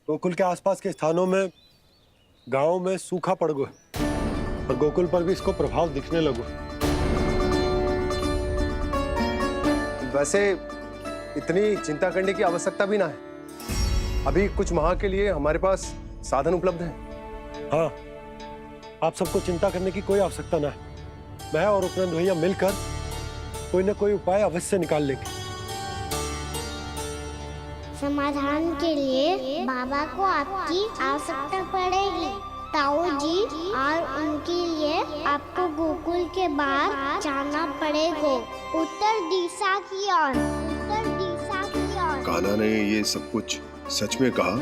गोकुल के आसपास के स्थानों में, गांवों में सूखा पड़ गया और गोकुल पर भी इसको प्रभाव दिखने लगो। वैसे इतनी चिंता करने की आवश्यकता भी ना है। अभी कुछ माह के लिए हमारे पास साधन उपलब्ध है। हाँ, आप सबको चिंता करने की कोई आवश्यकता ना है। मैं और उपनंद भैया मिलकर कोई ना कोई उपाय अवश्य निकाल लेंगे। समाधान के लिए बाबा को आपकी आवश्यकता पड़ेगी। ताऊ जी और उनके लिए आपको गोकुल के बाहर जाना पड़ेगा, उत्तर दिशा की ओर, उत्तर दिशा की ओर। कान्हा ने ये सब कुछ सच में कहा?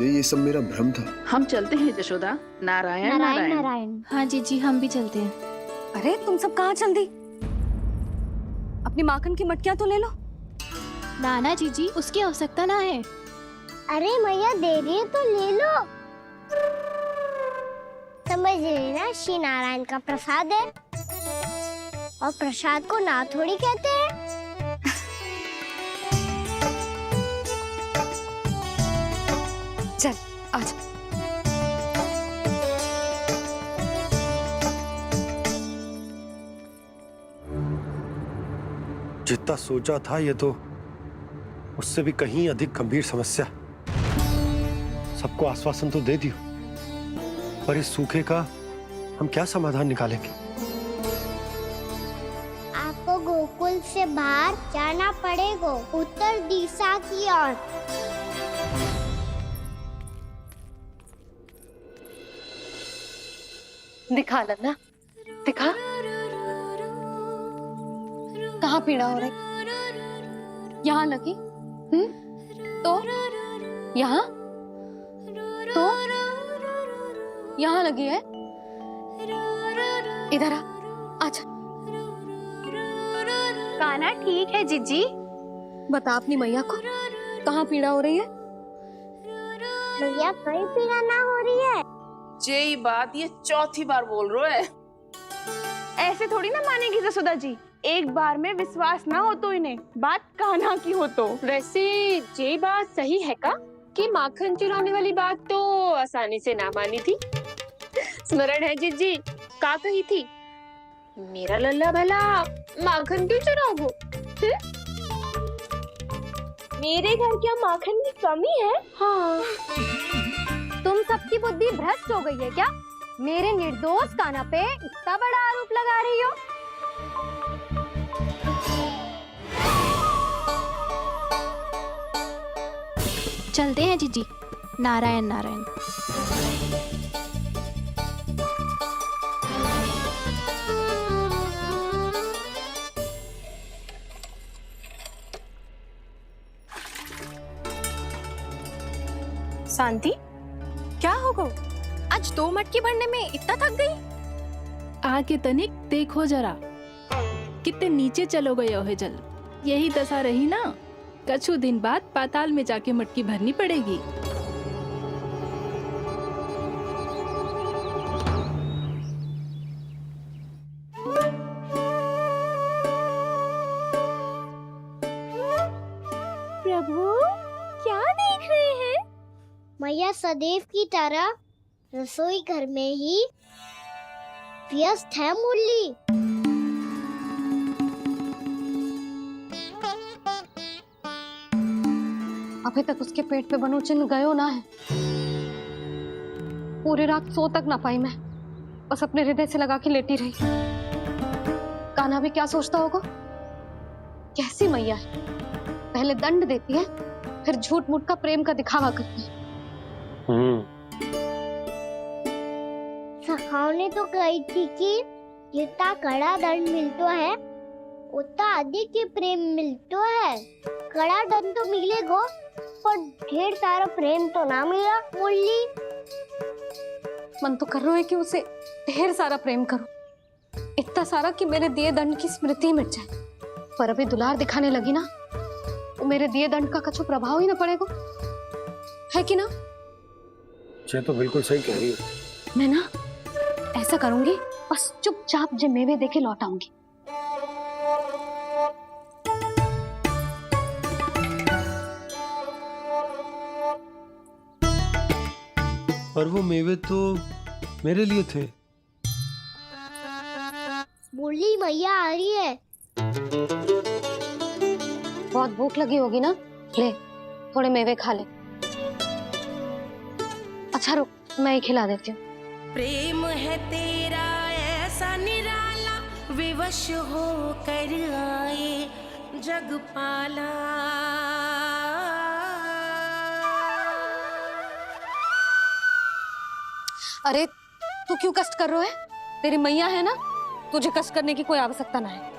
ये सब मेरा भ्रम था? हम चलते हैं जशोदा। नारायण नारायण नारायण। हाँ जीजी, हम भी चलते हैं। अरे तुम सब कहाँ चल दी? अपनी माखन की मटकियाँ तो ले लो। नाना जीजी, उसकी आवश्यकता ना है। अरे मैया दे रही है तो ले लो। समझ रहे ना, श्री नारायण का प्रसाद है और प्रसाद को ना थोड़ी कहते हैं। चल आज। जितना सोचा था ये तो उससे भी कहीं अधिक गंभीर समस्या। सबको आश्वासन तो दे दियो, पर इस सूखे का हम क्या समाधान निकालेंगे? आपको गोकुल से बाहर जाना पड़ेगा, उत्तर दिशा की ओर। दिखा लन्ना, दिखा। कहाँ पीड़ा हो रही? यहाँ लगी? तो यहाँ? तो यहाँ लगी है? इधर आ, आजा। कान्हा ठीक है जीजी। बता अपनी मैया को कहाँ पीड़ा हो रही है? भैया कोई पीड़ा ना हो रही है। यही बात ये चौथी बार बोल रहे है। ऐसे थोड़ी ना मानेगी जसोदा जी। एक बार में विश्वास ना हो तो इन्हें, बात कान्हा की हो तो। वैसे ये बात सही है का कि माखन चुराने वाली बात तो आसानी से ना मानी थी। स्मरण है जीजी, का कही थी? मेरा लल्ला भला माखन क्यों चुराओगे? मेरे घर क्या माखन की कमी है? हाँ। तुम सबकी बुद्धि भ्रष्ट हो गई है क्या? मेरे निर्दोष कान्हा पे इतना बड़ा आरोप लगा रही हो? चलते हैं जीजी। नारायण नारायण। शांति, क्या हो गो? आज 2 मटकी भरने में इतना थक गई? आके तनिक देखो जरा, कितने नीचे चलो गए हो जल। यही दशा रही ना, कछु दिन बाद पाताल में जाके मटकी भरनी पड़ेगी। प्रभु, क्या देख रहे हैं? मैया सदैव की तरह रसोई घर में ही व्यस्त है मुरली। अभी तक उसके पेट पे बनो चिन्ह गयो ना है। पूरी रात सो तक ना पाई मैं, बस अपने हृदय से लगा के लेटी रही। कान्हा भी क्या सोचता होगा? कैसी मैया है, पहले दंड देती है, फिर झूठ मूठ का प्रेम का दिखावा करती है। सखाओ ने तो कही थी कि जितना कड़ा दंड मिलता है उतना अधिक ही प्रेम मिलता है। कड़ा दंड तो मिलेगा पर ढेर सारा प्रेम तो ना मिला मुरली। मन तो कर रहा है कि उसे ढेर सारा प्रेम करूं, इतना सारा कि मेरे दिए दंड की स्मृति मिट जाए। पर अभी दुलार दिखाने लगी ना, वो मेरे दिए दंड का कछु प्रभाव ही ना पड़ेगा, है कि ना? ये तो बिल्कुल सही कह रही हो। मैं ना ऐसा करूंगी, बस चुपचाप जे मेवे देके लौट आऊंगी। और वो मेवे तो मेरे लिए थे। बोली मैया आ रही है। बहुत भूख लगी होगी ना, ले थोड़े मेवे खा ले। अच्छा रुक, मैं ही खिला देती हूँ। प्रेम है तेरा ऐसा निराला, विवश हो कर आए जग पाला। अरे तू क्यों कष्ट कर रहा है? तेरी मैया है ना, तुझे कष्ट करने की कोई आवश्यकता ना है।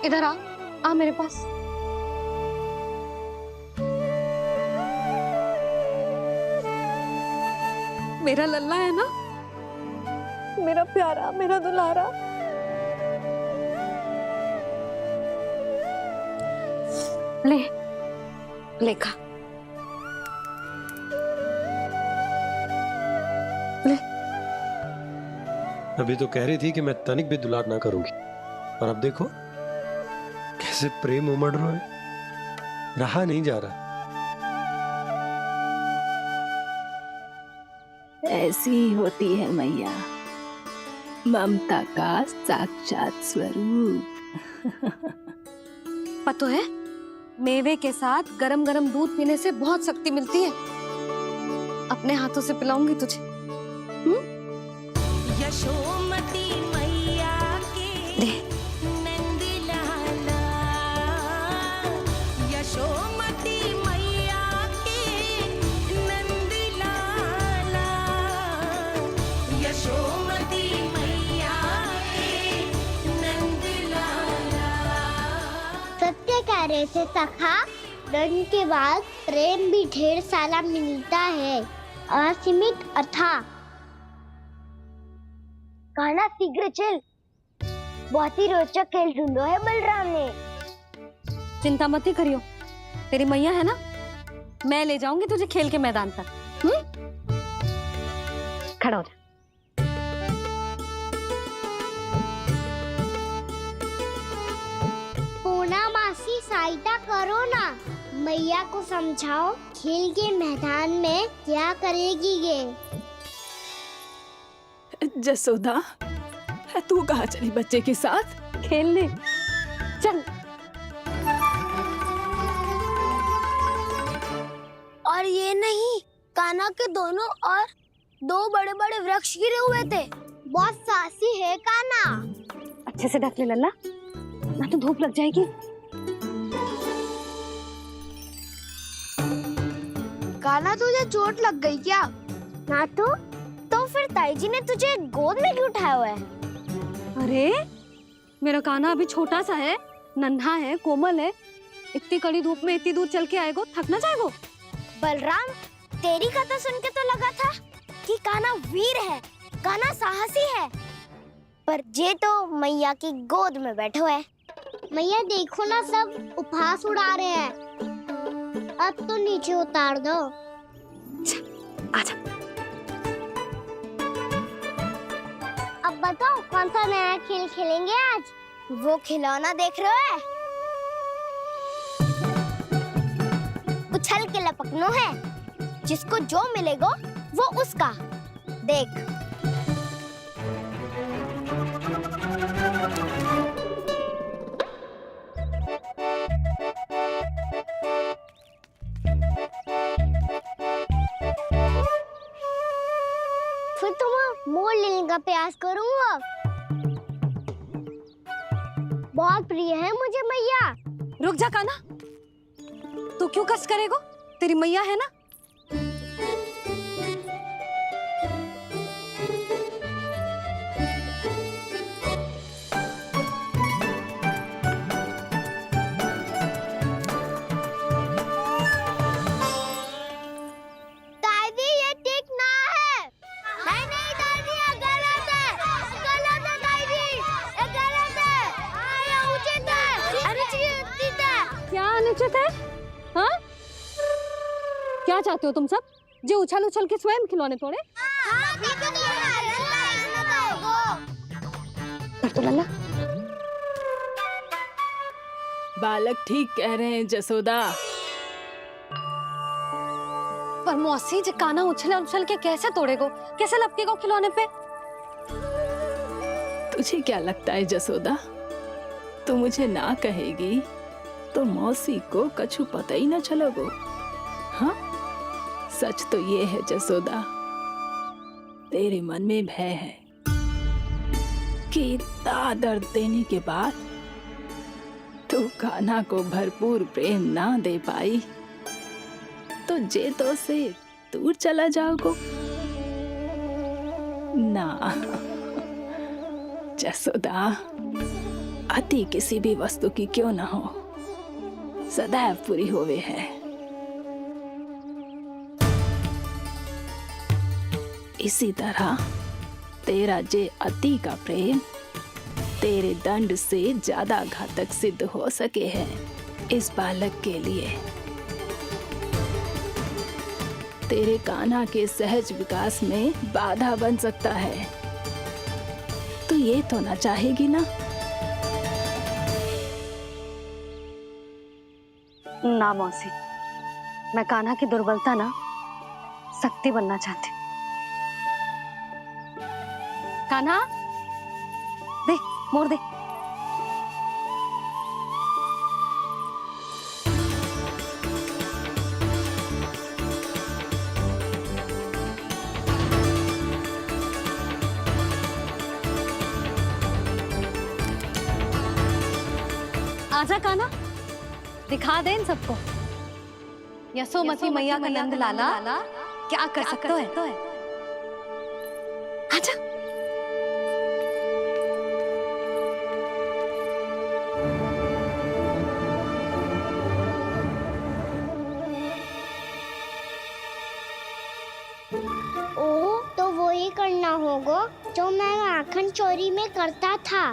इधर आ मेरे पास। मेरा लल्ला है ना, मेरा प्यारा, मेरा दुलारा। ले ले खा, ले। अभी तो कह रही थी कि मैं तनिक भी दुलार ना करूंगी, और अब देखो कैसे प्रेम उमड़ रहा है, रहा नहीं जा रहा। ऐसी ही होती है मैया, ममता का साक्षात स्वरूप। पता है, मेवे के साथ गरम गरम दूध पीने से बहुत शक्ति मिलती है। अपने हाथों से पिलाऊंगी तुझे। यशोमती मैया के नंद लाला, यशोमती मैया के नंद लाला, यशोमती मैया के नंद लाला। सत्य कह रहे थे सखा, दंड के बाद प्रेम भी ढेर सारा मिलता है, असीमित अथाह। गाना शीघ्र चल, बहुत ही रोचक खेल ढूंढो है बलराम ने। चिंता मत ही करियो, तेरी मैया है ना, मैं ले जाऊंगी तुझे खेल के मैदान तक। खड़ा हो जा। पूना मासी सहायता करो ना, मैया को समझाओ खेल के मैदान में क्या करेगी ये। जसोदा, तू कहाँ चली बच्चे के साथ? खेलने चल। और ये नहीं, कान्हा के दोनों और दो बड़े बड़े वृक्ष गिरे हुए थे। बहुत साहसी है कान्हा। अच्छे से ढक ले लल्ला, ना तो धूप लग जाएगी। कान्हा तुझे चोट लग गई क्या? ना तो फिर ताई जी ने तुझे गोद में क्यों उठाया हुआ है? अरे मेरा कान्हा अभी छोटा सा है, नन्हा है, कोमल है। इतनी कड़ी धूप में इतनी दूर चल के आएगो, थक ना जाएगो। बलराम, तेरी कथा सुन के तो लगा था कि कान्हा वीर है, कान्हा साहसी है, पर जे तो मैया की गोद में बैठो है। मैया देखो ना, सब उपहास उड़ा रहे हैं। अब तो नीचे उतार दो। आजा। अब बताओ कौन सा नया खेल खेलेंगे आज? वो खिलौना देख रहे हो? उछल के लपकनो है, जिसको जो मिलेगा वो उसका। देख। फिर तुम मोड़ लेने का प्रयास करूंगा। बहुत प्रिय है मुझे मैया। रुक जा कान्हा, तू क्यों कष्ट करेगो? तेरी मैया है ना। दादी ये ठीक ना है। नहीं नहीं दादी, ये गलत है। गलत है दादी, ये गलत है। ये उचित है, अनुचित है। क्या अनुचित है? हाँ? क्या चाहते हो तुम सब? जो उछल उछल के स्वयं खिलौने तोड़े? तो लल्ला बालक ठीक कह रहे हैं जसोदा। पर मौसी जे काना उछल उछल के कैसे तोड़ेगो, कैसे लपकेगो खिलौने पे? तुझे क्या लगता है जसोदा, तू मुझे ना कहेगी तो मौसी को कछु पता ही ना चलोगो? हाँ, सच तो ये है जसोदा, तेरे मन में भय है कि इतना दर्द देने के बाद तू कान्हा को भरपूर प्रेम ना दे पाई तो जेतो से दूर चला जाओगो ना। जसोदा, अति किसी भी वस्तु की क्यों ना हो, सदैव पूरी होवे है। इसी तरह तेरा जे अति का प्रेम तेरे दंड से ज्यादा घातक सिद्ध हो सके है इस बालक के लिए। तेरे कान्हा के सहज विकास में बाधा बन सकता है, तो ये तो ना चाहेगी ना? ना मौसी, मैं कान्हा की दुर्बलता ना शक्ति बनना चाहती हूँ। कान्हा, दे मोर दे। आजा कान्हा, दिखा दे इन सबको यशोमती मैया का नंद लाला क्या कर सकता है। आजा। ओ, तो वो ही करना होगा जो मैं माखन चोरी में करता था।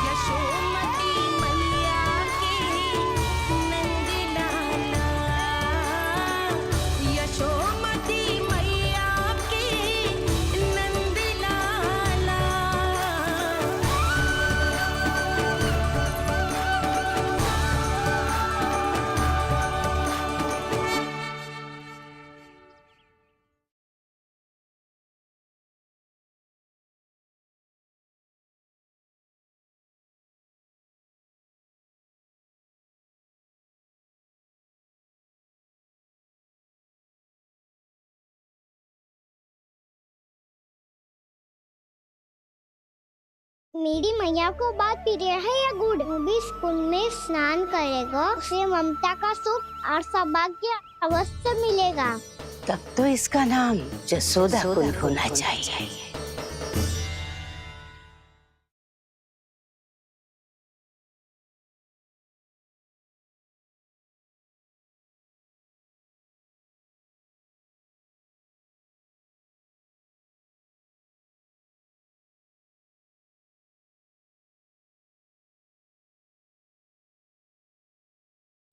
यशोमती मैया के नंद लाला, यशोमती मैया के नंद लाला। मेरी मैया को बात पीरिया है या गुड़? वो भी इस कुंड में स्नान करेगा, उसे ममता का सुख और सौभाग्य अवश्य मिलेगा। तब तो इसका नाम जसोदा कुंड होना चाहिए।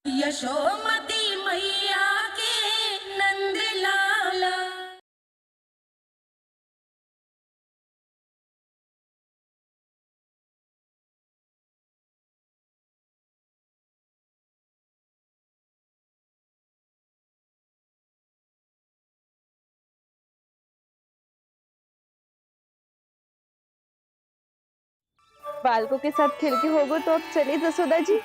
यशोमती मैया के नंद लाला। बालकों के साथ खेल के होगो तो अब चले जसोदा जी।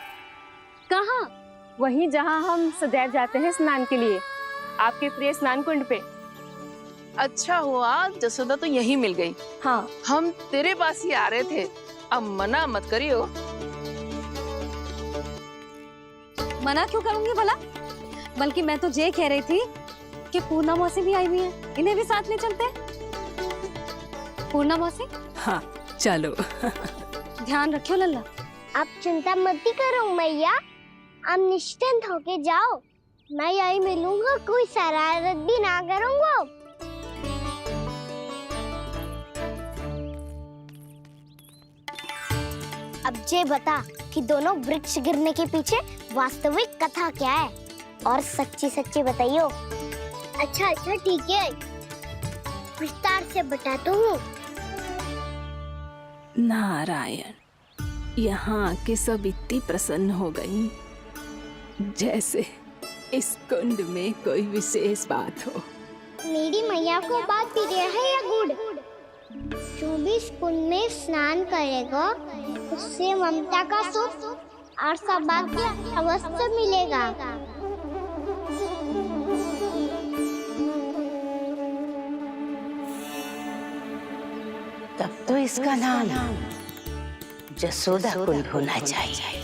कहाँ? वहीं जहाँ हम सदैव जाते हैं स्नान के लिए। आपके प्रिय स्नान कुंड पे। अच्छा हुआ जसोदा तो यही मिल गई। हाँ, हम तेरे पास ही आ रहे थे, अब मना मत करियो। मना क्यों करूंगी भला? बल्कि मैं तो ये कह रही थी कि पूर्णा मौसी भी आई हुई है, इन्हें भी साथ ले चलते हैं। पूर्णा मौसी, हाँ चलो। ध्यान रखियो लल्ला। आप चिंता मत करो मैया, आप निश्चिंत होके जाओ, मैं यही मिलूंगा, कोई शरारत भी ना करूंगा। अब ये बता कि दोनों वृक्ष गिरने के पीछे वास्तविक कथा क्या है, और सच्ची सच्ची बताइयो। अच्छा अच्छा ठीक है, विस्तार से बताता हूँ। नारायण, यहाँ के सब इतनी प्रसन्न हो गई जैसे इस कुंड में कोई विशेष बात हो। मेरी मैया को बात प्रिय है या गुड़? जो भी इस कुंड में स्नान करेगा उससे ममता का सुख और सौभाग्य अवश्य मिलेगा। तब तो इसका नाम जसोदा कुंड होना चाहिए।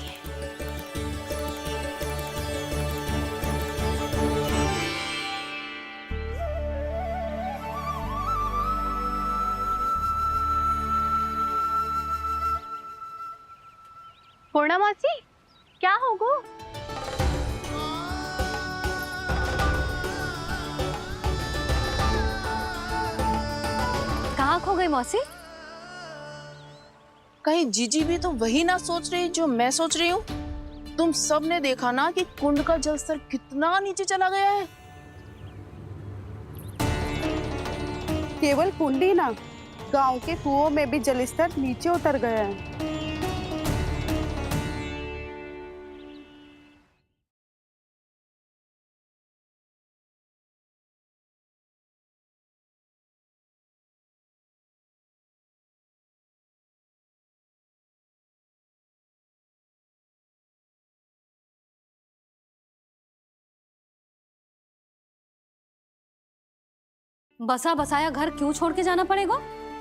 पूर्णा मौसी, क्या होगो? कहाँ खो गई मौसी? कहीं जीजी भी तो वही ना सोच रही जो मैं सोच रही हूँ? तुम सब ने देखा ना कि कुंड का जलस्तर कितना नीचे चला गया है। केवल कुंड ही ना, गांव के कुओं में भी जलस्तर नीचे उतर गया है। बसा बसाया घर क्यों छोड़ के जाना पड़ेगा?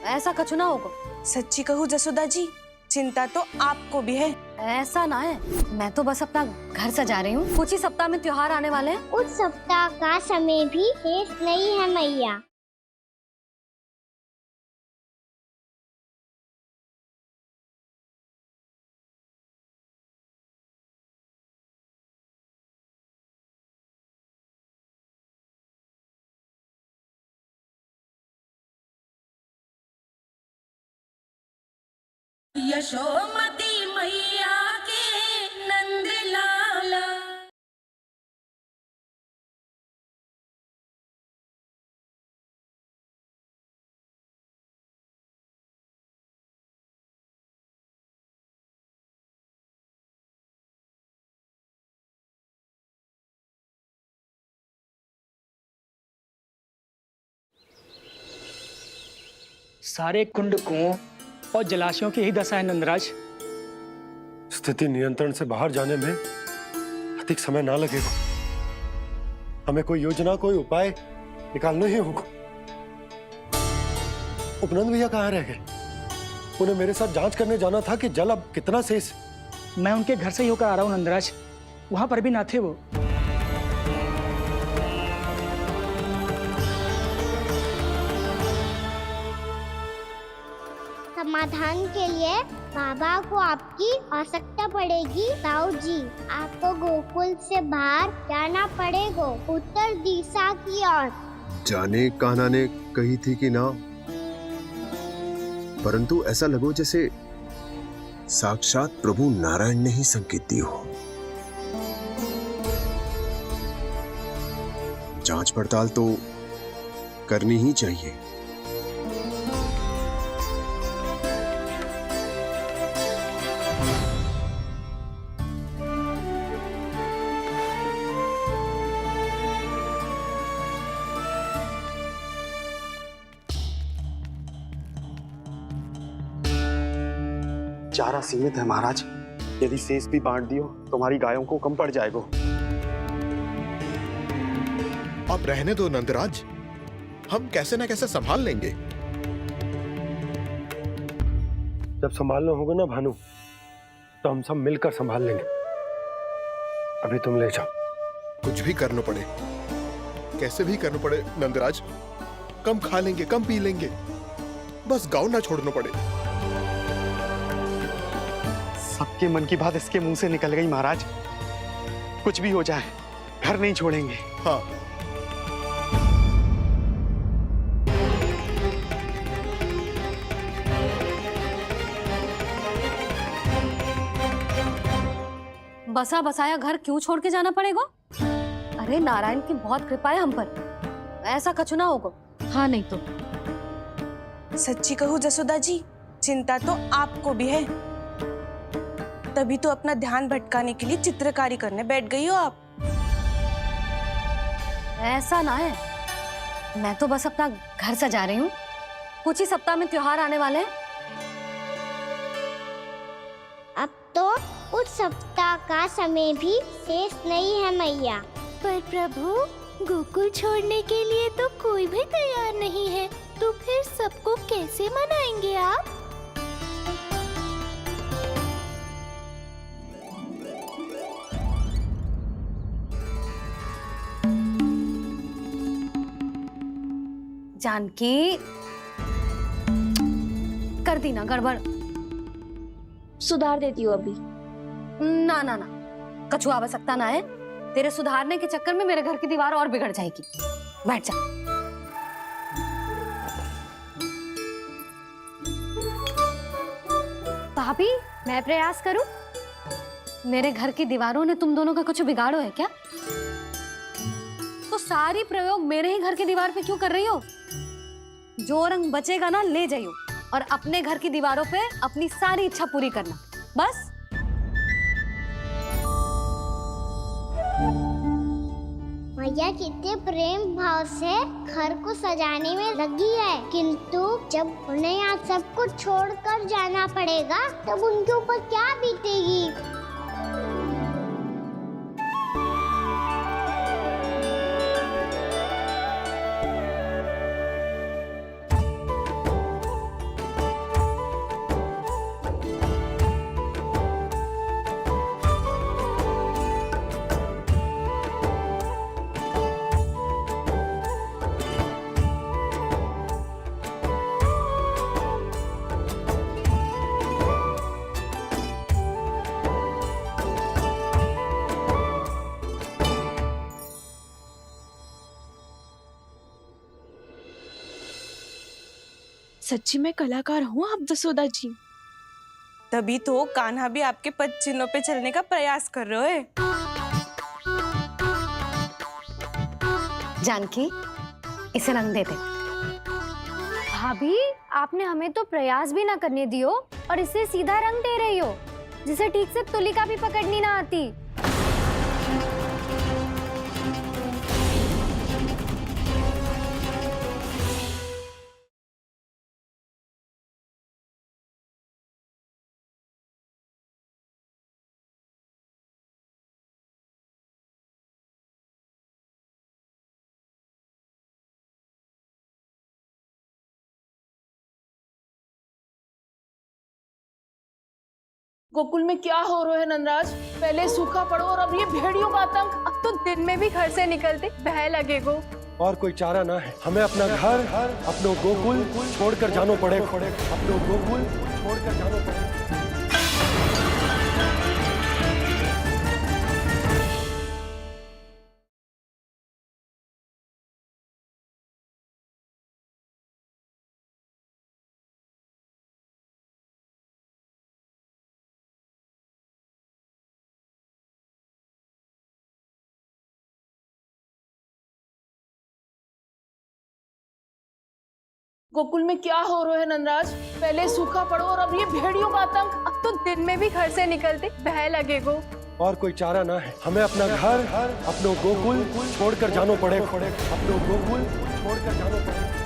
ऐसा कछु ना होगा। सच्ची कहूँ जसोदा जी, चिंता तो आपको भी है। ऐसा ना है, मैं तो बस अपना घर सजा रही हूँ। कुछ ही सप्ताह में त्योहार आने वाले हैं। उस सप्ताह का समय भी शेष नहीं है मैया। यशोमती मैया के नंद लाला। सारे कुंड कुओं और जलाशयों की ही दशा है नंदराज। स्थिति नियंत्रण से बाहर जाने में अधिक समय ना लगेगा। हमें कोई योजना, कोई उपाय निकालना ही होगा। उपनंद भैया कहाँ रह गए? उन्हें मेरे साथ जांच करने जाना था कि जल अब कितना शेष। मैं उनके घर से ही होकर आ रहा हूँ नंदराज, वहां पर भी ना थे वो। समाधान के लिए बाबा को आपकी आवश्यकता पड़ेगी। ताऊ जी, आपको गोकुल से बाहर जाना पड़ेगा, उत्तर दिशा की ओर। जाने कान्हा ने कही थी कि ना, परंतु ऐसा लगो जैसे साक्षात प्रभु नारायण ने ही संकेत दी हो। जांच पड़ताल तो करनी ही चाहिए। चारा सीमित है महाराज, यदि शेष भी बांट दियो तो हमारी गायों को कम पड़ जाएगा। अब रहने दो नंदराज, हम कैसे ना कैसे संभाल लेंगे। जब संभालना होगा ना भानु, तो हम सब मिलकर संभाल लेंगे। अभी तुम ले जाओ। कुछ भी करना पड़े, कैसे भी करना पड़े नंदराज, कम खा लेंगे, कम पी लेंगे, बस गांव ना छोड़ना पड़े। सबके मन की बात इसके मुंह से निकल गई महाराज। कुछ भी हो जाए, घर नहीं छोड़ेंगे। हाँ, बसा बसाया घर क्यों छोड़ के जाना पड़ेगा? अरे नारायण की बहुत कृपा है हम पर, ऐसा कछु ना होगा। हाँ नहीं तो सच्ची कहूँ जसोदा जी, चिंता तो आपको भी है, तभी तो अपना ध्यान भटकाने के लिए चित्रकारी करने बैठ गई हो आप। ऐसा ना है, मैं तो बस अपना घर सजा रही हूँ। कुछ ही सप्ताह में त्योहार आने वाले हैं। अब तो उस सप्ताह का समय भी शेष नहीं है मैया। पर प्रभु, गोकुल छोड़ने के लिए तो कोई भी तैयार नहीं है, तो फिर सबको कैसे मनाएंगे आप? जानकी, कर दी ना गड़बड़। सुधार देती हूँ अभी। ना ना ना, कछु आवश्यकता ना है। तेरे सुधारने के चक्कर में मेरे घर की दीवार और बिगड़ जाएगी। बैठ जा। भाभी, मैं प्रयास करूं? मेरे घर की दीवारों ने तुम दोनों का कुछ बिगाड़ो है क्या? तो सारी प्रयोग मेरे ही घर की दीवार पे क्यों कर रही हो? जो रंग बचेगा ना ले जाइयो, और अपने घर की दीवारों पे अपनी सारी इच्छा पूरी करना, बस। मैया कितने प्रेम भाव से घर को सजाने में लगी है, किंतु जब उन्हें यहाँ सब कुछ छोड़कर जाना पड़ेगा तब उनके ऊपर क्या बीतेगी? सच्ची में कलाकार हूँ आप जसोदा जी, तभी तो कान्हा भी आपके पद चिन्हों पे चलने का प्रयास कर रहे हैं। जानकी, इसे रंग दे दे। भाभी, आपने हमें तो प्रयास भी ना करने दियो और इसे सीधा रंग दे रही हो, जिसे ठीक से तुलिका भी पकड़नी ना आती। गोकुल में क्या हो रहा है नंदराज? पहले सूखा पड़ो और अब ये भेड़ियों का आतंक। अब तो दिन में भी घर से निकलते भय लगेगो। और कोई चारा ना है, हमें अपना घर, अपनो गोकुल छोड़कर जानो पड़े। अपनो गोकुल छोड़कर जानो पड़े। गोकुल में क्या हो रहा है नंदराज? पहले सूखा पड़ो और अब ये भेड़ियों का आतंक। अब तो दिन में भी घर से निकलते भय लगेगो। और कोई चारा ना है, हमें अपना घर, अपनो गोकुल छोड़कर जानो पड़े। अपनो गोकुल छोड़कर जानो पड़े।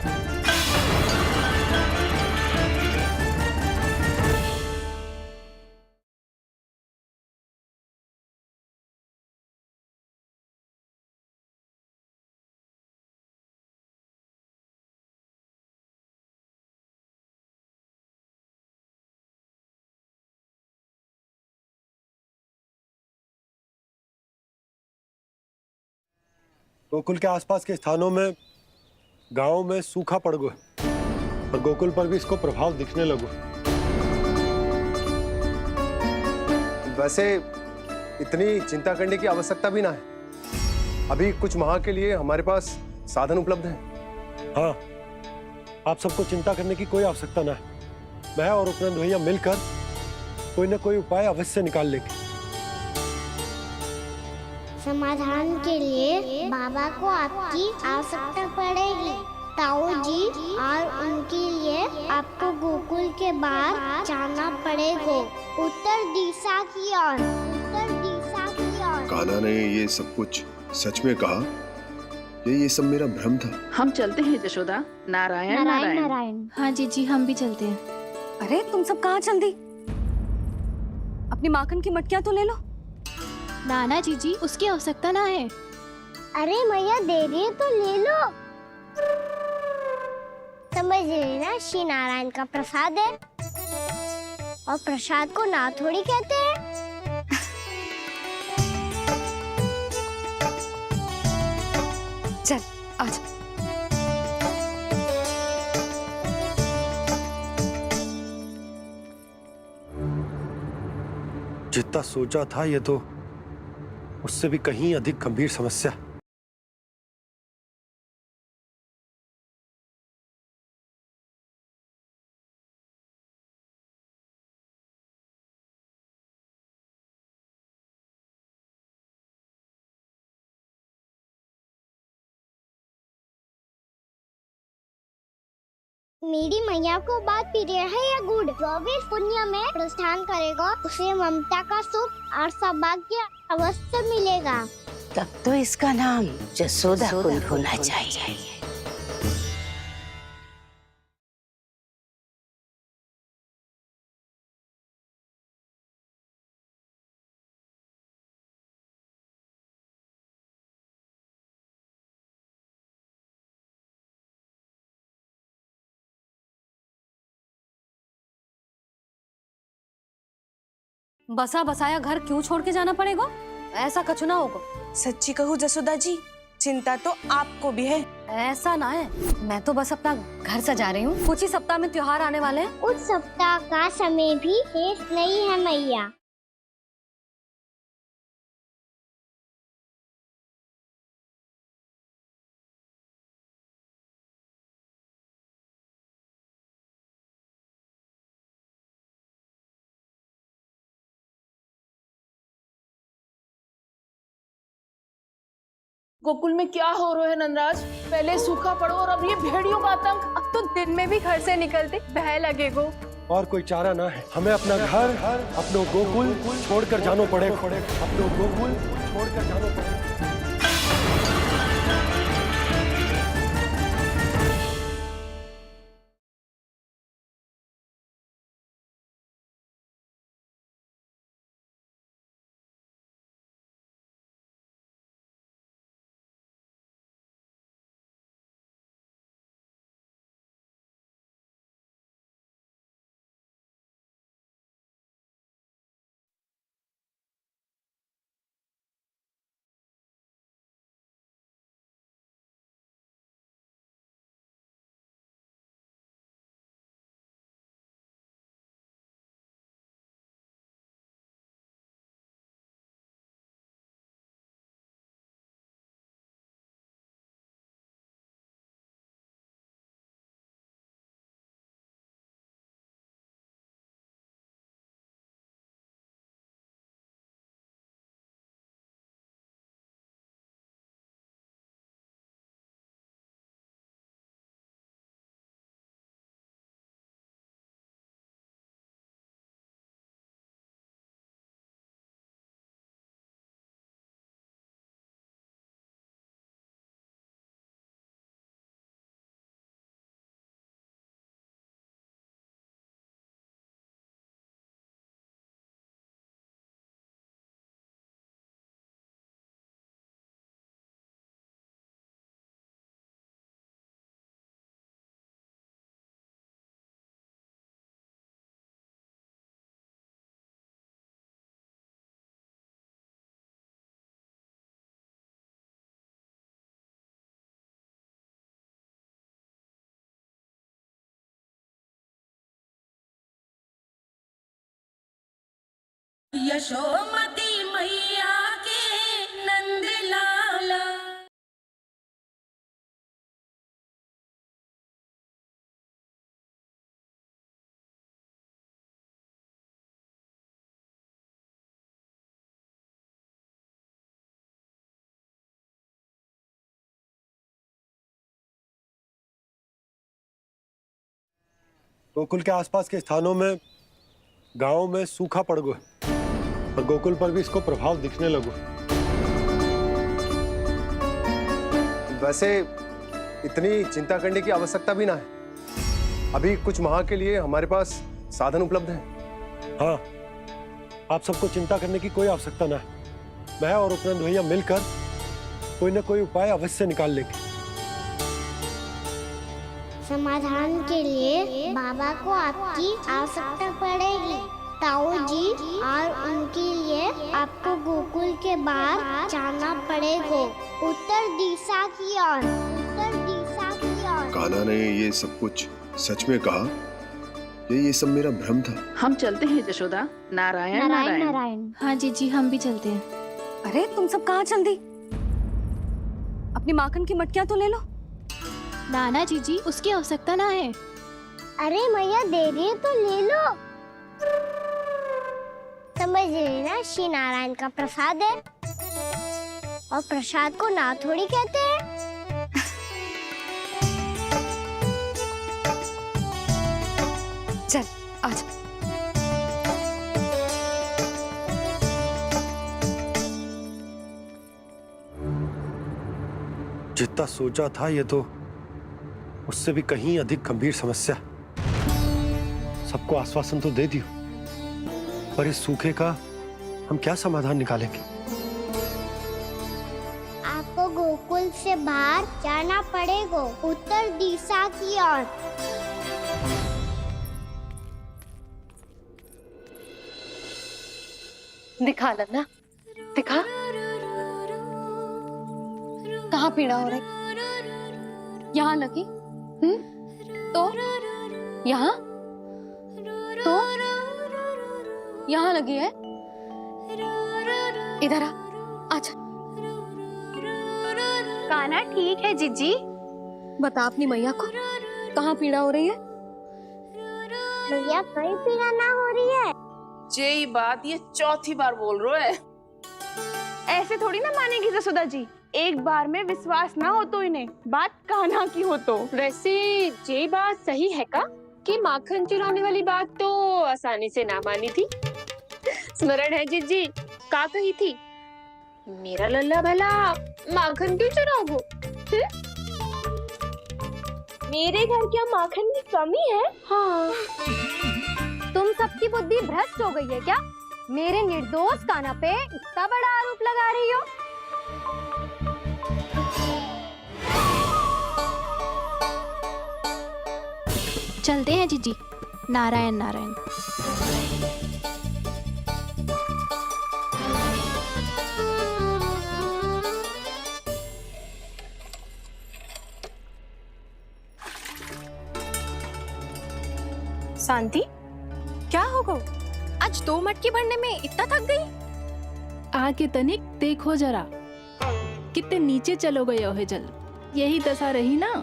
गोकुल के आसपास के स्थानों में, गांव में सूखा पड़ गया और गोकुल पर भी इसको प्रभाव दिखने लगो। वैसे इतनी चिंता करने की आवश्यकता भी ना है। अभी कुछ माह के लिए हमारे पास साधन उपलब्ध है। हाँ, आप सबको चिंता करने की कोई आवश्यकता ना है। मैं और उपनंद भैया मिलकर कोई ना कोई उपाय अवश्य निकाल लेंगे। समाधान के लिए बाबा को आपकी आवश्यकता पड़ेगी। ताऊ जी और उनके लिए आपको गोकुल के बाहर जाना पड़ेगा, उत्तर दिशा की ओर। उत्तर दिशा की ओर। कान्हा ने ये सब कुछ सच में कहा? ये सब मेरा भ्रम था? हम चलते हैं जशोदा। नारायण नारायण नारायण। हाँ जीजी, हम भी चलते हैं। अरे तुम सब कहाँ चल दी? अपनी माखन की मटकियाँ तो ले लो। नाना जीजी, उसकी आवश्यकता ना है। अरे मैया दे रही है तो ले लो। समझ लेना, श्री नारायण का प्रसाद है और प्रसाद को ना थोड़ी कहते हैं। चल आज। जितना सोचा था ये तो उससे भी कहीं अधिक गंभीर समस्या। मेरी मैया को बात प्रिय है या गुड़? जो भी पुण्य में प्रस्थान करेगा उसे ममता का सुख और सौभाग्य अवश्य मिलेगा। तब तो इसका नाम जसोदा कुंड होना चाहिए। बसा बसाया घर क्यों छोड़ के जाना पड़ेगा? ऐसा कछु ना होगा। सच्ची कहूँ जसोदा जी, चिंता तो आपको भी है। ऐसा ना है, मैं तो बस अपना घर सजा रही हूँ। कुछ ही सप्ताह में त्योहार आने वाले हैं। उस सप्ताह का समय भी शेष नहीं है मैया। गोकुल में क्या हो रहा है नंदराज? पहले सूखा पड़ो और अब ये भेड़ियों का आतंक। अब तो दिन में भी घर से निकलते भय लगेगो। और कोई चारा ना है। हमें अपना घर, अपनो गोकुल छोड़कर जानो पड़ेगा। अपनो गोकुल छोड़कर जानो पड़ेगा। यशोमती मैया के नंद लाला। गोकुल के आसपास के स्थानों में, गांव में सूखा पड़ गया और गोकुल पर भी इसको प्रभाव दिखने लगो। वैसे इतनी चिंता करने की आवश्यकता भी ना है। अभी कुछ माह के लिए हमारे पास साधन उपलब्ध हैं। हाँ, आप सबको चिंता करने की कोई आवश्यकता ना है। मैं और उपनंद भैया मिलकर कोई ना कोई उपाय अवश्य निकाल लेंगे। समाधान के लिए बाबा को आपकी आवश्यकता पड़ेगी। ताऊ जी और उनके लिए आपको गोकुल के बाहर जाना पड़ेगा, उत्तर दिशा की ओर। उत्तर दिशा की ओर। कान्हा ने ये सब कुछ सच में कहा? ये सब मेरा भ्रम था? हम चलते हैं जशोदा। नारायण नारायण नारायण। हाँ जीजी, हम भी चलते हैं। अरे तुम सब कहाँ चल दी? अपनी माखन की मटकियाँ तो ले लो। नाना जीजी, उसकी आवश्यकता ना है। अरे मैया दे रही है तो ले लो। समझ लेना, श्री नारायण का प्रसाद है और प्रसाद को ना थोड़ी कहते हैं। चल आज। जितना सोचा था ये तो उससे भी कहीं अधिक गंभीर समस्या। सबको आश्वासन तो दे दियो, पर इस सूखे का हम क्या समाधान निकालेंगे? आपको गोकुल से बाहर जाना पड़ेगा, उत्तर दिशा की ओर। दिखा लन्ना, दिखा। कहाँ पीड़ा हो रही? यहाँ लगी? तो यहाँ? तो यहाँ लगी है? इधर आ, आजा। कान्हा ठीक है जीजी। बता अपनी मैया को कहाँ पीड़ा हो रही है? भैया कहीं पीड़ा ना हो रही है। यही बात ये चौथी बार बोल रहे है। ऐसे थोड़ी ना मानेगी जसोदा जी। एक बार में विश्वास ना हो तो इन्हें, बात कान्हा की हो तो। वैसे ये बात सही है का कि माखन चुराने वाली बात तो आसानी से ना मानी थी। स्मरण है जीजी, का कही थी? मेरा लल्ला भला माखन क्यों चुराओगे? मेरे घर क्या माखन की कमी है? हाँ। तुम सबकी बुद्धि भ्रष्ट हो गई है क्या? मेरे निर्दोष कान्हा पे इतना बड़ा आरोप लगा रही हो? चलते हैं जीजी। नारायण नारायण। शांति, क्या हो गो? आज 2 मटकी भरने में इतना थक गई? आके तनिक देखो जरा, कितने नीचे चलो गए हो जल। यही दशा रही ना,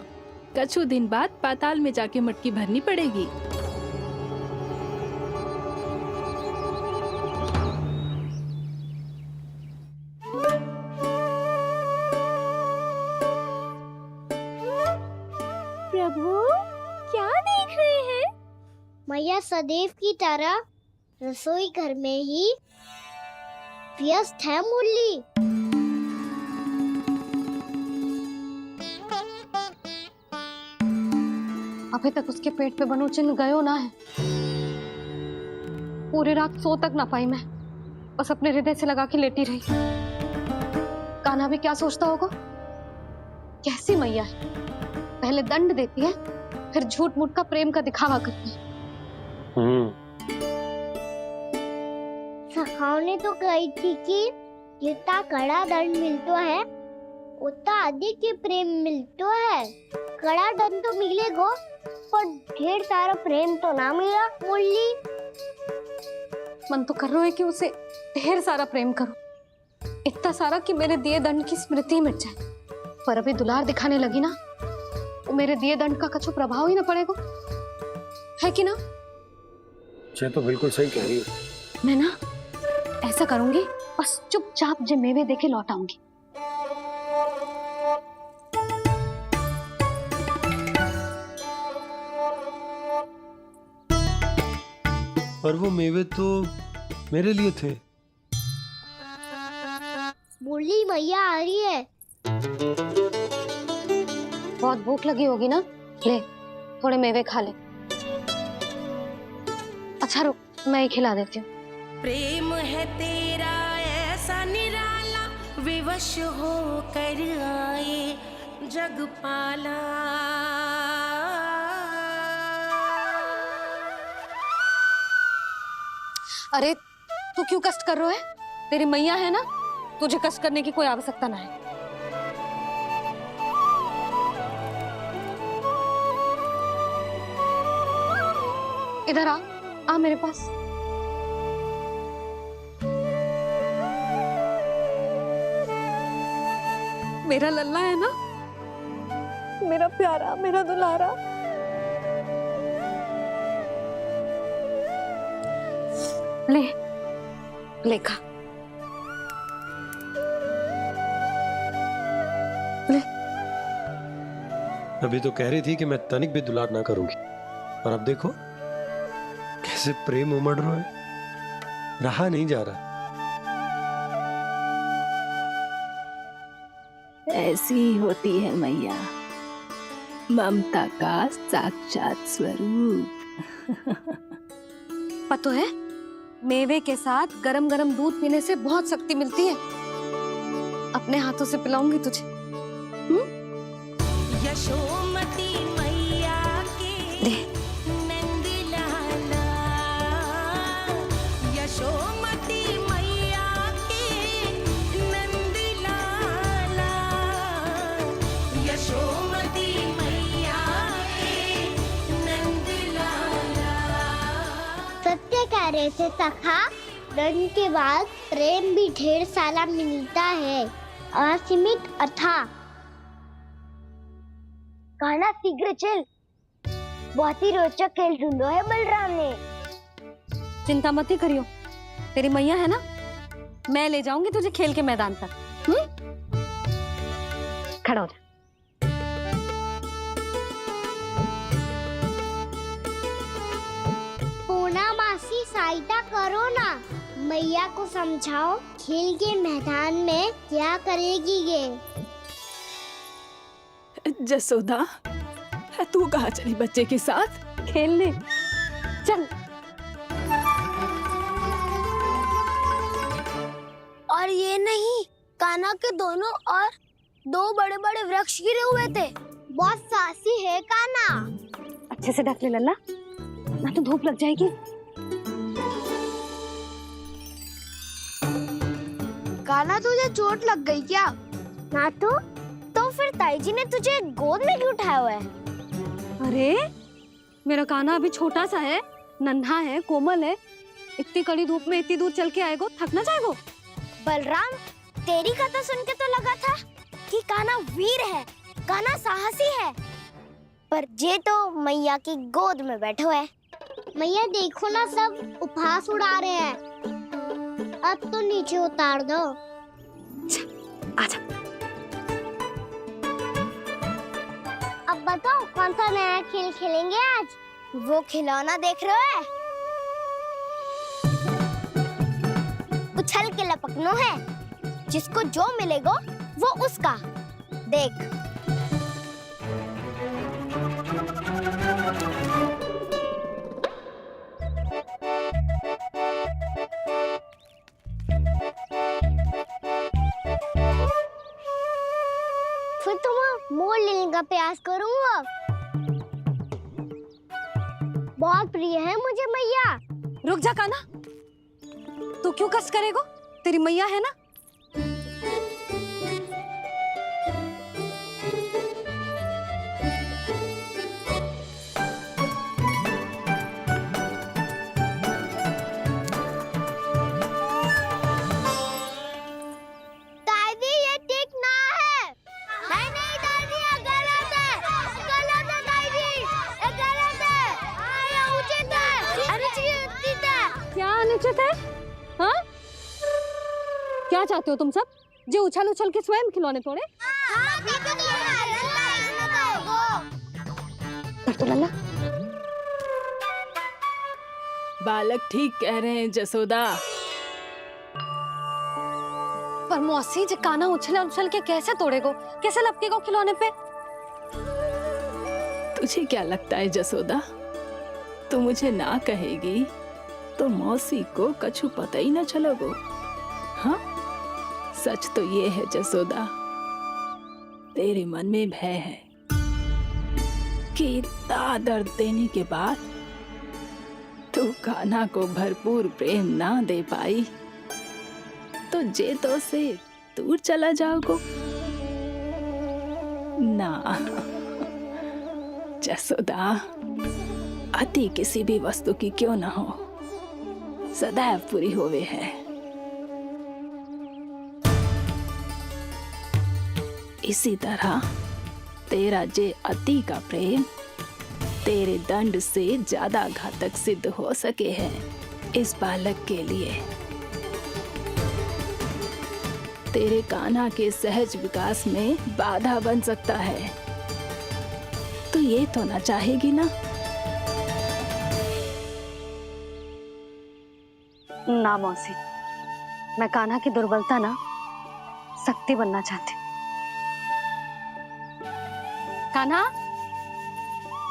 कछु दिन बाद पाताल में जाके मटकी भरनी पड़ेगी। प्रभु क्या देख रहे हैं? मैया सदैव की तरह रसोई घर में ही व्यस्त है मुरली। अभी तक उसके पेट पे बनो चिन्ह गयो ना है। पूरी रात सो तक ना पाई मैं, बस अपने हृदय से लगा के लेटी रही। कान्हा भी क्या सोचता होगा? कैसी मैया है, पहले दंड देती है, फिर झूठ मूठ का प्रेम का दिखावा करती है। सखाओ ने तो कही थी कि जितना कड़ा दंड मिलता है उतना अधिक ही प्रेम मिलता है। कड़ा दंड तो मिलेगा पर ढेर सारा प्रेम तो ना मिला मुरली। मन तो कर रहा है कि उसे ढेर सारा प्रेम करूं, इतना सारा कि मेरे दिए दंड की स्मृति मिट जाए। पर अभी दुलार दिखाने लगी ना, वो मेरे दिए दंड का कछु प्रभाव ही ना पड़ेगा, है कि ना? ये तो बिल्कुल सही कह रही हो। मैं ना ऐसा करूंगी, बस चुपचाप जे मेवे देके लौट आऊंगी। पर वो मेवे तो मेरे लिए थे। बोली मैया आ रही है। बहुत भूख लगी होगी ना, ले थोड़े मेवे खा ले। अच्छा रुक, मैं ही खिला देती हूँ। प्रेम है तेरा ऐसा निराला, विवश हो कर आए जग पाला। अरे तू क्यों कष्ट कर रहा है? तेरी मैया है ना, तुझे कष्ट करने की कोई आवश्यकता ना है। इधर आ मेरे पास। मेरा लल्ला है ना, मेरा प्यारा, मेरा दुलारा। ले ले खा, ले। अभी तो कह रही थी कि मैं तनिक भी दुलार ना करूंगी, और अब देखो कैसे प्रेम उमड़ रहा है, रहा नहीं जा रहा। ऐसी ही होती है मैया, ममता का साक्षात स्वरूप। पता है, मेवे के साथ गरम गरम दूध पीने से बहुत शक्ति मिलती है। अपने हाथों से पिलाऊंगी तुझे। यशोमती मैया के नंद लाला, यशोमती मैया के नंद लाला, यशोमती मैया के नंद लाला। सत्य कह रहे थे सखा, दंड के बाद प्रेम भी ढेर सारा मिलता है, असीमित अथाह। कहना शीघ्र चल, बहुत ही रोचक खेल ढूंढो है बलराम ने। चिंता मत ही करियो, तेरी मैया है ना, मैं ले जाऊंगी तुझे खेल के मैदान पर। खड़ा हो जा। पूना मासी सहायता करो ना, मैया को समझाओ खेल के मैदान में क्या करेगी ये। जसोदा, तू कहाँ चली बच्चे के साथ? खेलने चल। और ये नहीं, कान्हा के दोनों और दो बड़े बड़े वृक्ष गिरे हुए थे। बहुत साहसी है कान्हा। अच्छे से ढक ले लल्ला, ना तो धूप लग जाएगी। कान्हा तुझे चोट लग गई क्या? ना तो फिर ताई जी ने तुझे गोद में क्यों उठाया हुआ है? अरे मेरा कान्हा अभी छोटा सा है, नन्हा है, कोमल है। इतनी कड़ी धूप में इतनी दूर चल के आएगो, थक ना जाएगो। बलराम, तेरी कथा सुन के तो लगा था कि कान्हा वीर है, कान्हा साहसी है, पर ये तो मैया की गोद में बैठे हुए। मैया देखो ना, सब उपहास उड़ा रहे हैं। अब तो नीचे उतार दो। आजा। अब बताओ कौन सा नया खेल खेलेंगे आज? वो खिलौना देख रहे हो? उछल के लपकनो है, जिसको जो मिलेगा वो उसका। देख। फिर तुम मोड़ लेने का प्रयास करूंगा। बहुत प्रिय है मुझे मैया। रुक जा कान्हा, तू क्यों कष्ट करेगो? तेरी मैया है ना। सोचत है? हाँ? क्या चाहते हो तुम सब? जो उछल उछल के स्वयं खिलौने तोड़े? कर तो लल्ला। बालक ठीक कह रहे हैं जसोदा। पर मौसी जो काना उछल उछल के कैसे तोड़ेगो? कैसे लपकेगो खिलौने पे? तुझे क्या लगता है जसोदा, तू मुझे ना कहेगी तो मौसी को कछु पता ही न चलोगो। हाँ, सच तो ये है जसोदा, तेरे मन में भय है कि इतना दर्द देने के बाद तू कान्हा को भरपूर प्रेम ना दे पाई तो जेतो से दूर चला जाओगो ना। जसोदा, अति किसी भी वस्तु की क्यों ना हो, सदैव पूरी होवे है। इसी तरह तेरा जे अति का प्रेम तेरे दंड से ज्यादा घातक सिद्ध हो सके है इस बालक के लिए। तेरे कान्हा के सहज विकास में बाधा बन सकता है, तो ये तो ना चाहेगी ना? ना मौसी, मैं कान्हा की दुर्बलता ना शक्ति बनना चाहती। कान्हा,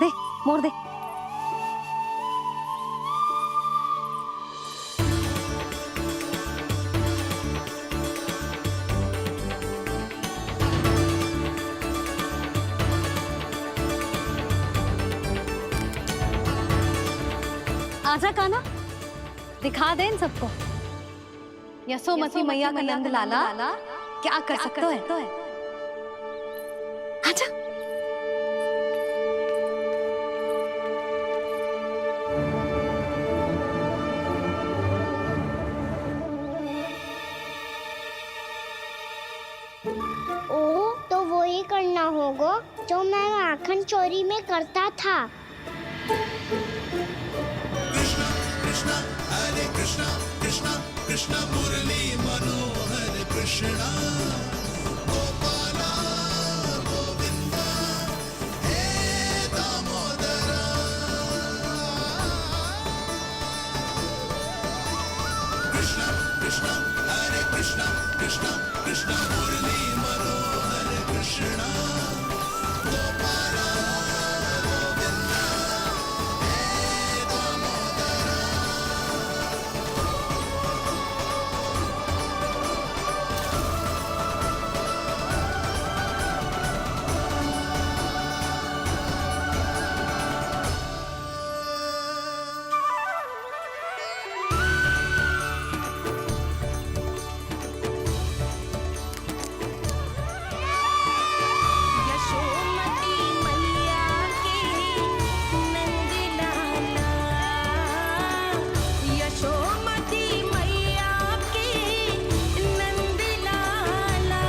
दे मोड़ दे। आजा कान्हा, दिखा दे इन सबको यशोमती मैया का नंद लाला क्या कर सकता है। आजा। ओ, तो वो ही करना होगा जो मैं माखन चोरी में करता था। यशोमती मैया के नंद लाला, यशोमती मैया के नंद लाला।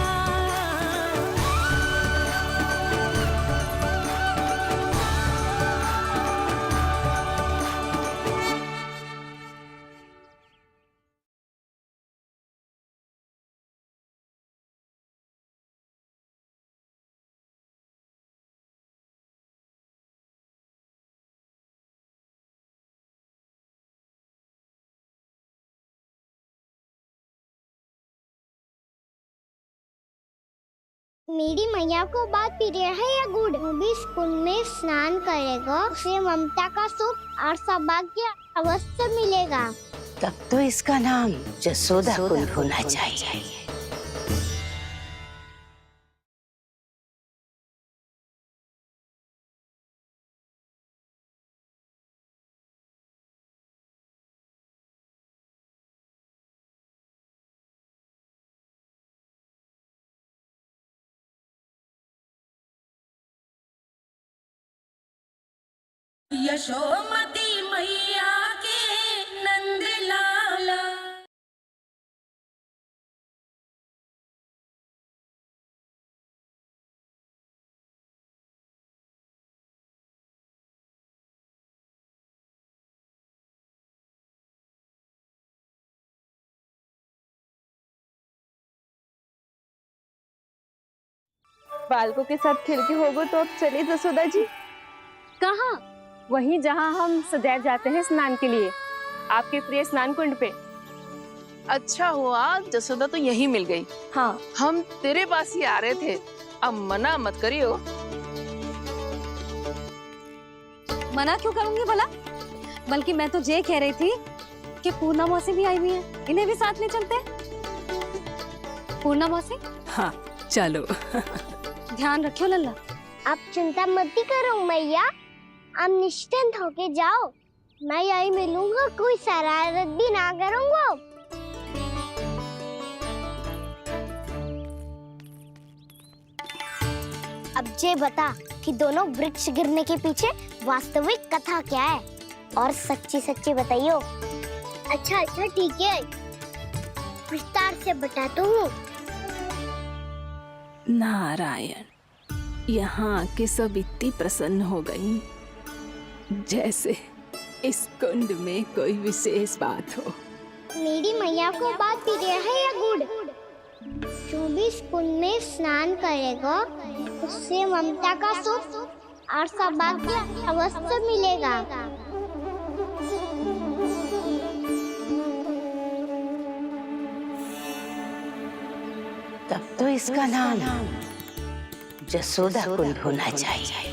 मेरी मैया को बात प्रिय है या गुड़? वो भी स्कूल में स्नान करेगा, उसे ममता का सुख और सौभाग्य अवश्य मिलेगा। तब तो इसका नाम जसोदा कुंड होना चाहिए। यशोमती मैया के नंद लाला। बालकों के साथ खेल के होगो तो अब चले जसोदा जी। कहाँ? वहीं जहाँ हम सदैव जाते हैं स्नान के लिए, आपके प्रिय स्नान कुंड पे। अच्छा हुआ जसोदा तो यही मिल गई। हाँ, हम तेरे पास ही आ रहे थे, अब मना मत करियो। मना क्यों करूंगी भला? बल्कि मैं तो ये कह रही थी कि पूर्णा मौसी भी आई हुई है, इन्हें भी साथ ले चलते हैं। पूर्णा मौसी, हाँ चलो। ध्यान रखियो लल्ला। आप चिंता मत करो मैया, आप निश्चिंत होके जाओ, मैं यही मिलूंगा, कोई शरारत भी ना करूंगा। अब ये बता कि दोनों वृक्ष गिरने के पीछे वास्तविक कथा क्या है, और सच्ची सच्ची बताइयो। अच्छा अच्छा ठीक है, विस्तार से बताता हूँ। नारायण, यहाँ के सब इतनी प्रसन्न हो गई जैसे इस कुंड में कोई विशेष बात हो। मेरी मैया को बात प्रिय है या गुड़? जो भी इस कुंड में स्नान करेगा उससे ममता का सुख और सौभाग्य अवश्य मिलेगा। तब तो इसका नाम जसोदा कुंड होना चाहिए।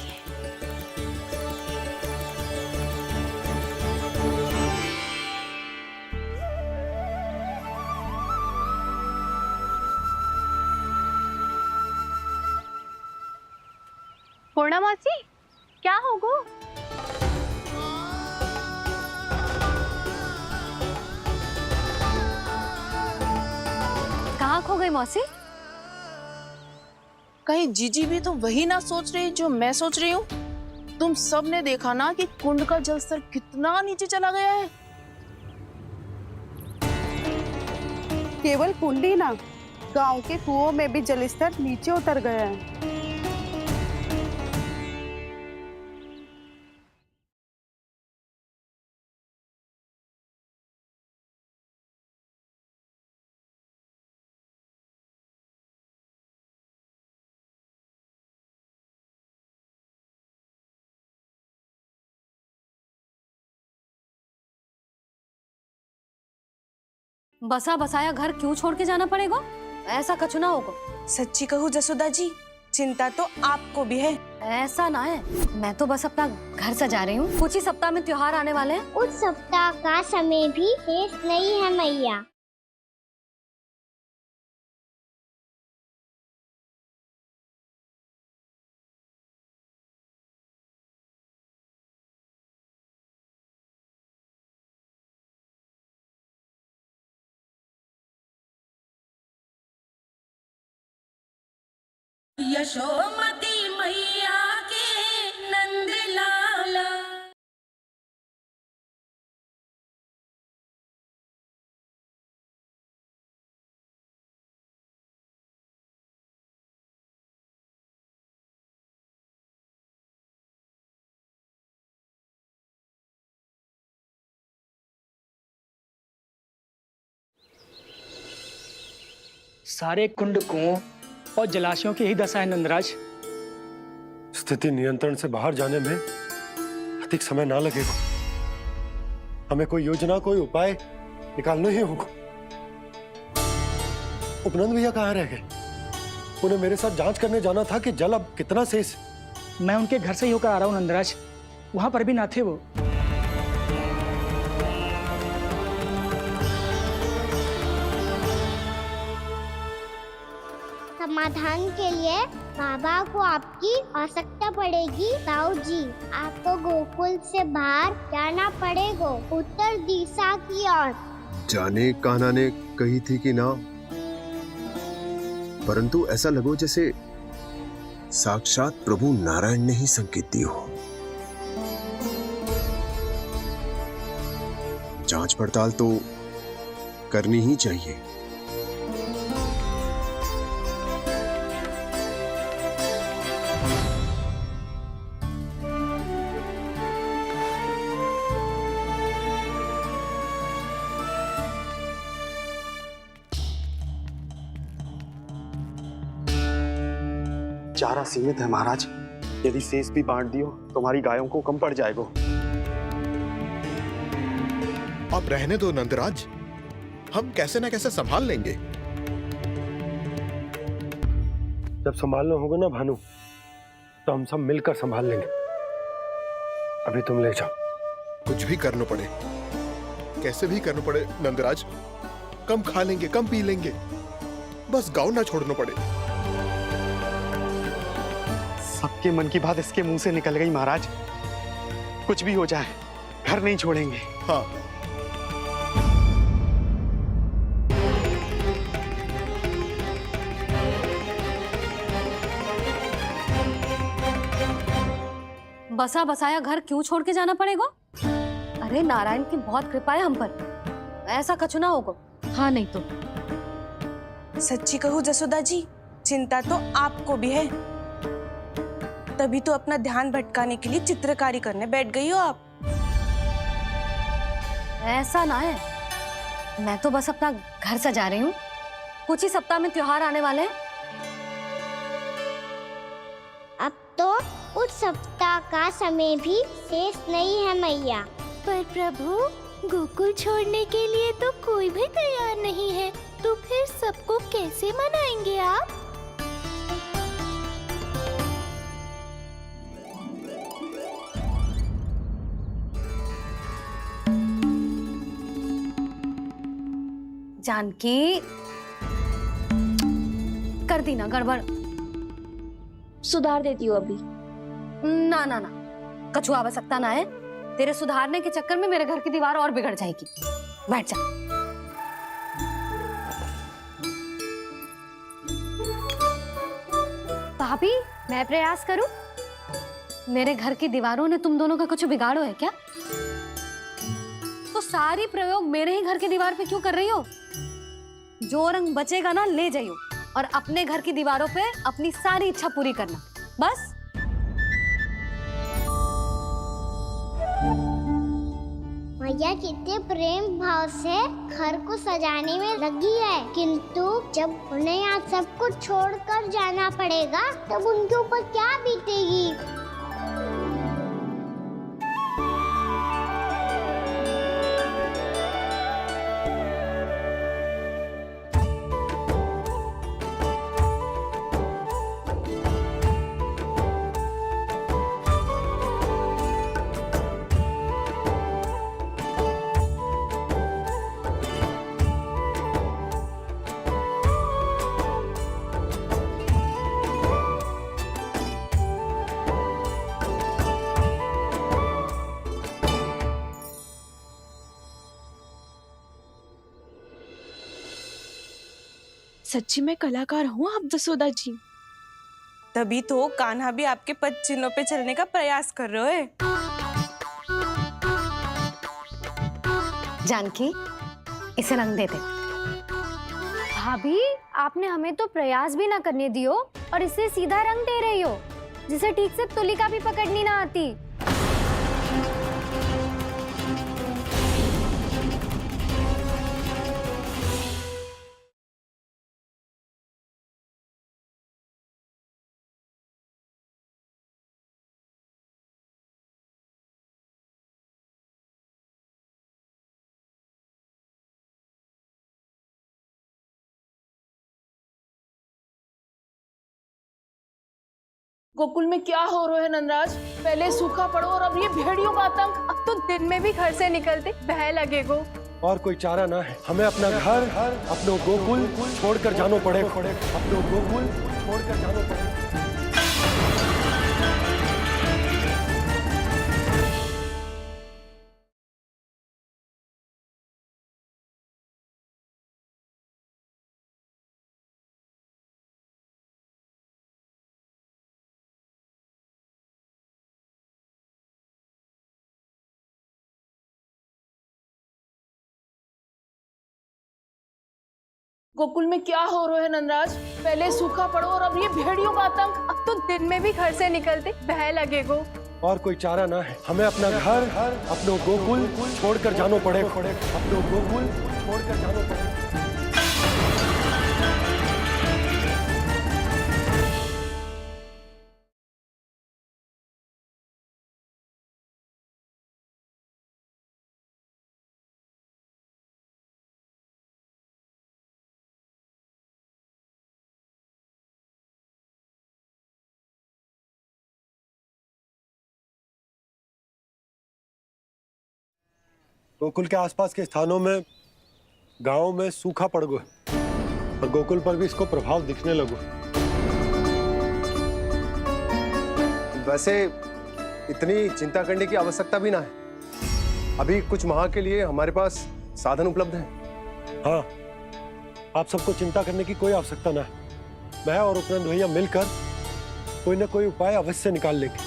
पूर्णा मौसी, क्या होगो? कहाँ खो गई मौसी? कहीं जीजी भी तो वही ना सोच रही जो मैं सोच रही हूँ। तुम सब ने देखा ना कि कुंड का जलस्तर कितना नीचे चला गया है। केवल कुंड ही ना, गांव के कुओं में भी जलस्तर नीचे उतर गया है। बसा बसाया घर क्यों छोड़ के जाना पड़ेगा? ऐसा कछ ना होगा। सच्ची कहूँ जसोदा जी, चिंता तो आपको भी है। ऐसा ना है, मैं तो बस अपना घर सजा रही हूँ। कुछ ही सप्ताह में त्योहार आने वाले हैं। उस सप्ताह का समय भी शेष नहीं है मैया। यशोमती मैया के नंद लाला। सारे कुंड कुओं और जलाशयों की यही दशा है नंदराज। स्थिति नियंत्रण से बाहर जाने में अधिक समय ना लगेगा। हमें कोई योजना, कोई उपाय निकालना ही होगा। उपनंद भैया कहाँ रह गए? उन्हें मेरे साथ जांच करने जाना था कि जल अब कितना शेष। मैं उनके घर से ही होकर आ रहा हूँ नंदराज, वहां पर भी ना थे वो। समाधान के लिए बाबा को आपकी आवश्यकता पड़ेगी। ताऊ जी, आपको गोकुल से बाहर जाना पड़ेगा, उत्तर दिशा की ओर। जाने कान्हा ने कही थी कि ना, परंतु ऐसा लगो जैसे साक्षात प्रभु नारायण ने ही संकेत दी हो। जांच पड़ताल तो करनी ही चाहिए। चारा सीमित है महाराज। यदि शेष भी बांट दियो तो हमारी गायों को कम पड़ जाएगा। आप रहने दो नंदराज, हम कैसे ना कैसे संभाल लेंगे। जब संभालना होगा ना भानु, तो हम सब मिलकर संभाल लेंगे। अभी तुम ले जाओ। कुछ भी करना पड़े, कैसे भी करना पड़े नंदराज, कम खा लेंगे, कम पी लेंगे, बस गाँव ना छोड़ना पड़े। सबके मन की बात इसके मुंह से निकल गई महाराज। कुछ भी हो जाए घर नहीं छोड़ेंगे। हाँ, बसा बसाया घर क्यों छोड़ के जाना पड़ेगा? अरे नारायण की बहुत कृपा है हम पर, ऐसा कछ ना होगा। हाँ नहीं तो सच्ची कहूँ जसोदा जी, चिंता तो आपको भी है, तभी तो अपना ध्यान भटकाने के लिए चित्रकारी करने बैठ गई हो आप। ऐसा ना है, मैं तो बस अपना घर सजा रही हूँ। कुछ ही सप्ताह में त्योहार आने वाले हैं। अब तो कुछ सप्ताह का समय भी शेष नहीं है मैया। पर प्रभु, गोकुल छोड़ने के लिए तो कोई भी तैयार नहीं है, तो फिर सबको कैसे मनाएंगे आप? जानकी, कर दी ना गड़बड़। सुधार देती हूँ अभी। ना ना ना, कछु आवश्यकता ना है। तेरे सुधारने के चक्कर में मेरे घर की दीवार और बिगड़ जाएगी। बैठ जा। भाभी, मैं प्रयास करूं? मेरे घर की दीवारों ने तुम दोनों का कुछ बिगाड़ो है क्या? तो सारी प्रयोग मेरे ही घर की दीवार पे क्यों कर रही हो? जो रंग बचेगा ना ले जाइयो, और अपने घर की दीवारों पे अपनी सारी इच्छा पूरी करना, बस। मैया कितने प्रेम भाव से घर को सजाने में लगी है, किंतु जब उन्हें यहाँ सब कुछ छोड़कर जाना पड़ेगा तब उनके ऊपर क्या बीतेगी। सच्ची में कलाकार हूँ आप जसोदा जी, तभी तो कान्हा भी आपके पद चिन्हों पे चलने का प्रयास कर रहे हैं। जानकी, इसे रंग दे दे। भाभी, आपने हमें तो प्रयास भी ना करने दियो और इसे सीधा रंग दे रही हो, जिसे ठीक से तुलिका भी पकड़नी ना आती। गोकुल में क्या हो रहा है नंदराज? पहले सूखा पड़ो और अब ये भेड़ियों का आतंक। अब तो दिन में भी घर से निकलते भय लगेगो। और कोई चारा ना है, हमें अपना घर, अपनो गोकुल छोड़कर जानो पड़े। अपनो गोकुल छोड़कर जानो पड़े। गोकुल में क्या हो रहा है नंदराज? पहले सूखा पड़ो और अब ये भेड़ियों का आतंक। अब तो दिन में भी घर से निकलते भय लगेगो। और कोई चारा ना है, हमें अपना घर, अपनो गोकुल छोड़कर जानो पड़े। अपनो गोकुल छोड़कर जानो पड़े। गोकुल के आसपास के स्थानों में, गांव में सूखा पड़ गया और गोकुल पर भी इसको प्रभाव दिखने लगो। वैसे इतनी चिंता करने की आवश्यकता भी ना है। अभी कुछ माह के लिए हमारे पास साधन उपलब्ध हैं। हाँ, आप सबको चिंता करने की कोई आवश्यकता ना है। मैं और उपनंद भैया मिलकर कोई ना कोई उपाय अवश्य निकाल लेंगे।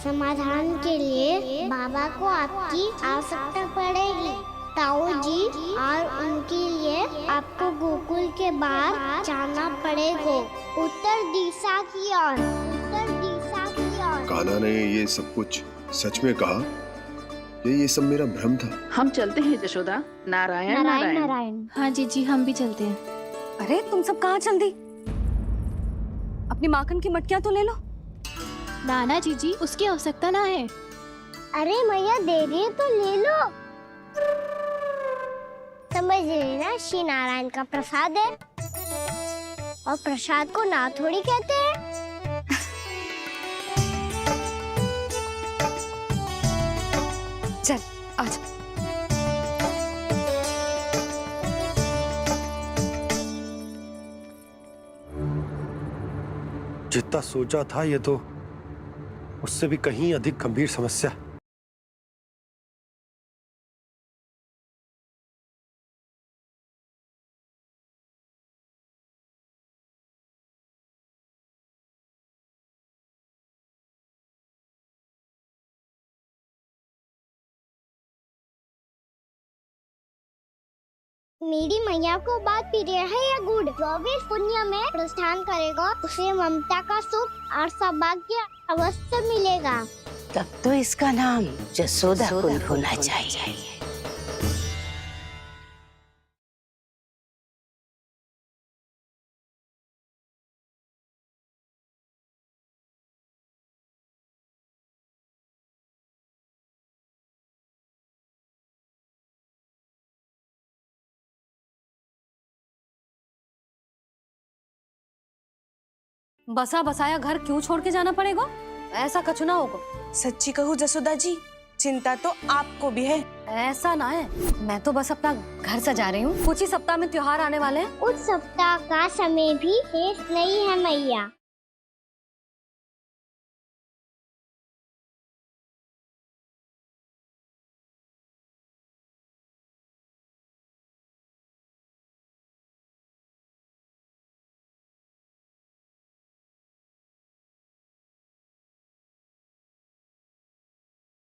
समाधान के लिए बाबा को आपकी आवश्यकता पड़ेगी। ताऊ जी और उनके लिए आपको गोकुल के बाहर जाना पड़ेगा, उत्तर दिशा की ओर। उत्तर दिशा की ओर। कान्हा ने ये सब कुछ सच में कहा? ये सब मेरा भ्रम था? हम चलते हैं जशोदा। नारायण नारायण नारायण। हाँ जीजी, हम भी चलते हैं। अरे तुम सब कहाँ चल दी? अपनी माखन की मटकियाँ तो ले लो। नाना जीजी, उसकी आवश्यकता ना है। अरे मैया दे रही है तो ले लो। समझ लेना, श्री नारायण का प्रसाद है और प्रसाद को ना थोड़ी कहते हैं। चल आज। जितना सोचा था ये तो उससे भी कहीं अधिक गंभीर समस्या। मेरी मैया को बात पीरिय है या गुड़, जो भी पुण्य में प्रस्थान करेगा उसे ममता का सुख और सौभाग्य अवश्य मिलेगा। तब तो इसका नाम जसोदा कुंड होना चाहिए। बसा बसाया घर क्यों छोड़ के जाना पड़ेगा? ऐसा कछु ना होगा। सच्ची कहूँ जसोदा जी, चिंता तो आपको भी है। ऐसा ना है, मैं तो बस अपना घर सजा रही हूँ। कुछ ही सप्ताह में त्योहार आने वाले हैं। उस सप्ताह का समय भी शेष नहीं है मैया।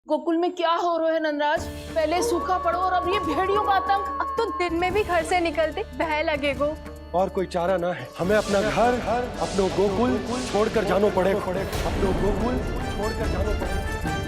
गोकुल में क्या हो रहा है नंदराज? पहले सूखा पड़ो और अब ये भेड़ियों का आतंक। अब तो दिन में भी घर से निकलते भय लगेगो। और कोई चारा ना है। हमें अपना घर, अपनो गोकुल छोड़कर जानो पड़ेगा। अपनो गोकुल छोड़कर जानो पड़ेगा।